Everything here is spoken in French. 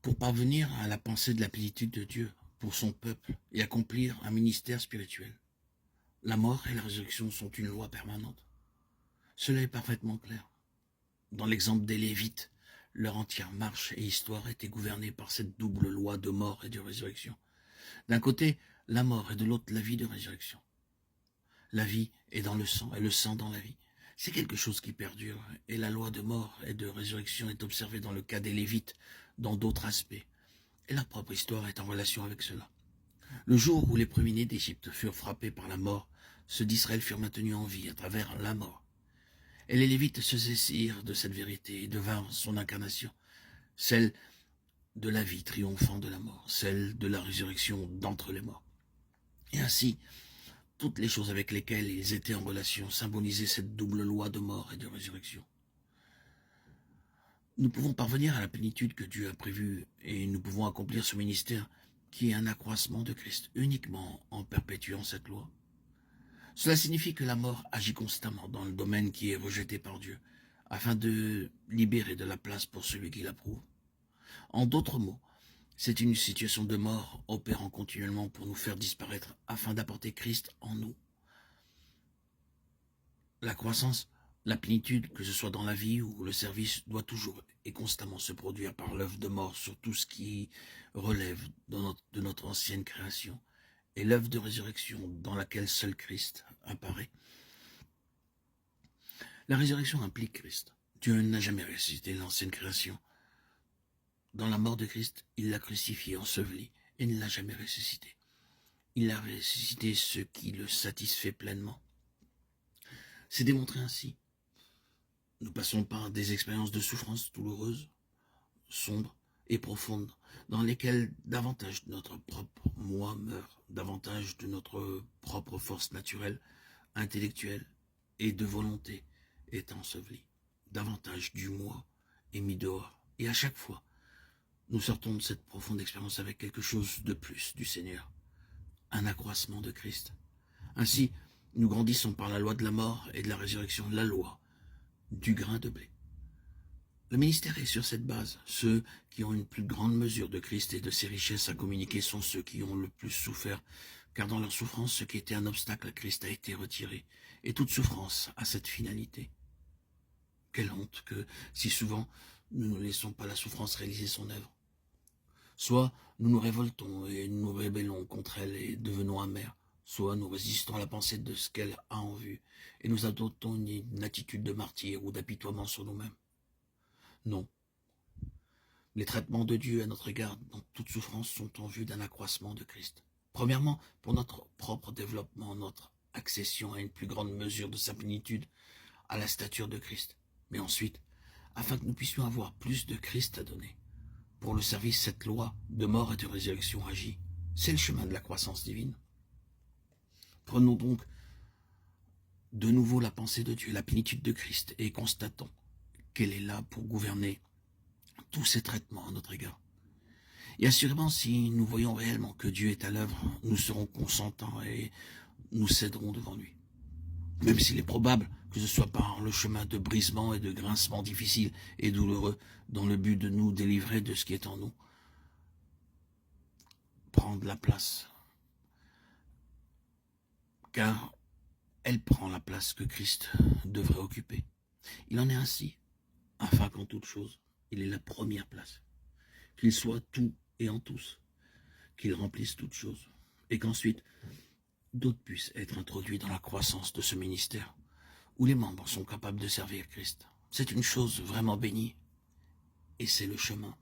pour parvenir à la pensée de la plénitude de Dieu pour son peuple et accomplir un ministère spirituel. La mort et la résurrection sont une loi permanente. Cela est parfaitement clair. Dans l'exemple des Lévites, leur entière marche et histoire était gouvernée par cette double loi de mort et de résurrection. D'un côté, la mort et de l'autre, la vie de résurrection. La vie est dans le sang et le sang dans la vie. C'est quelque chose qui perdure et la loi de mort et de résurrection est observée dans le cas des Lévites, dans d'autres aspects. Et leur propre histoire est en relation avec cela. Le jour où les premiers-nés d'Égypte furent frappés par la mort, ceux d'Israël furent maintenus en vie à travers la mort. Et les Lévites se saisirent de cette vérité et devinrent son incarnation, celle de la vie triomphant de la mort, celle de la résurrection d'entre les morts. Et ainsi, toutes les choses avec lesquelles ils étaient en relation symbolisaient cette double loi de mort et de résurrection. Nous pouvons parvenir à la plénitude que Dieu a prévue et nous pouvons accomplir ce ministère qui est un accroissement de Christ uniquement en perpétuant cette loi. Cela signifie que la mort agit constamment dans le domaine qui est rejeté par Dieu, afin de libérer de la place pour celui qui l'approuve. En d'autres mots, c'est une situation de mort opérant continuellement pour nous faire disparaître afin d'apporter Christ en nous. La croissance, la plénitude, que ce soit dans la vie ou le service, doit toujours et constamment se produire par l'œuvre de mort sur tout ce qui relève de notre ancienne création et l'œuvre de résurrection dans laquelle seul Christ apparaît. La résurrection implique Christ. Dieu n'a jamais ressuscité l'ancienne création. Dans la mort de Christ, il l'a crucifié, enseveli, et ne l'a jamais ressuscité. Il a ressuscité ce qui le satisfait pleinement. C'est démontré ainsi. Nous passons par des expériences de souffrance douloureuses, sombres et profondes, dans lesquelles davantage de notre propre moi meurt, davantage de notre propre force naturelle, intellectuelle et de volonté est ensevelie, davantage du moi est mis dehors. Et à chaque fois, nous sortons de cette profonde expérience avec quelque chose de plus du Seigneur, un accroissement de Christ. Ainsi, nous grandissons par la loi de la mort et de la résurrection, la loi du grain de blé. Le ministère est sur cette base. Ceux qui ont une plus grande mesure de Christ et de ses richesses à communiquer sont ceux qui ont le plus souffert, car dans leur souffrance, ce qui était un obstacle à Christ a été retiré, et toute souffrance a cette finalité. Quelle honte que, si souvent, nous ne laissons pas la souffrance réaliser son œuvre. Soit nous nous révoltons et nous rébellons contre elle et devenons amers, soit nous résistons à la pensée de ce qu'elle a en vue et nous adoptons une attitude de martyr ou d'apitoiement sur nous-mêmes. Non. Les traitements de Dieu à notre égard dans toute souffrance sont en vue d'un accroissement de Christ. Premièrement, pour notre propre développement, notre accession à une plus grande mesure de sa plénitude, à la stature de Christ. Mais ensuite, afin que nous puissions avoir plus de Christ à donner. Pour le service, cette loi de mort et de résurrection agit. C'est le chemin de la croissance divine. Prenons donc de nouveau la pensée de Dieu, la plénitude de Christ, et constatons qu'elle est là pour gouverner tous ces traitements à notre égard. Et assurément, si nous voyons réellement que Dieu est à l'œuvre, nous serons consentants et nous céderons devant lui. Même s'il est probable que ce soit par le chemin de brisement et de grincement difficile et douloureux, dans le but de nous délivrer de ce qui est en nous, prendre la place. Car elle prend la place que Christ devrait occuper. Il en est ainsi, afin qu'en toute chose, il ait la première place, qu'il soit tout et en tous, qu'il remplisse toutes choses, et qu'ensuite, d'autres puissent être introduits dans la croissance de ce ministère, où les membres sont capables de servir Christ. C'est une chose vraiment bénie, et c'est le chemin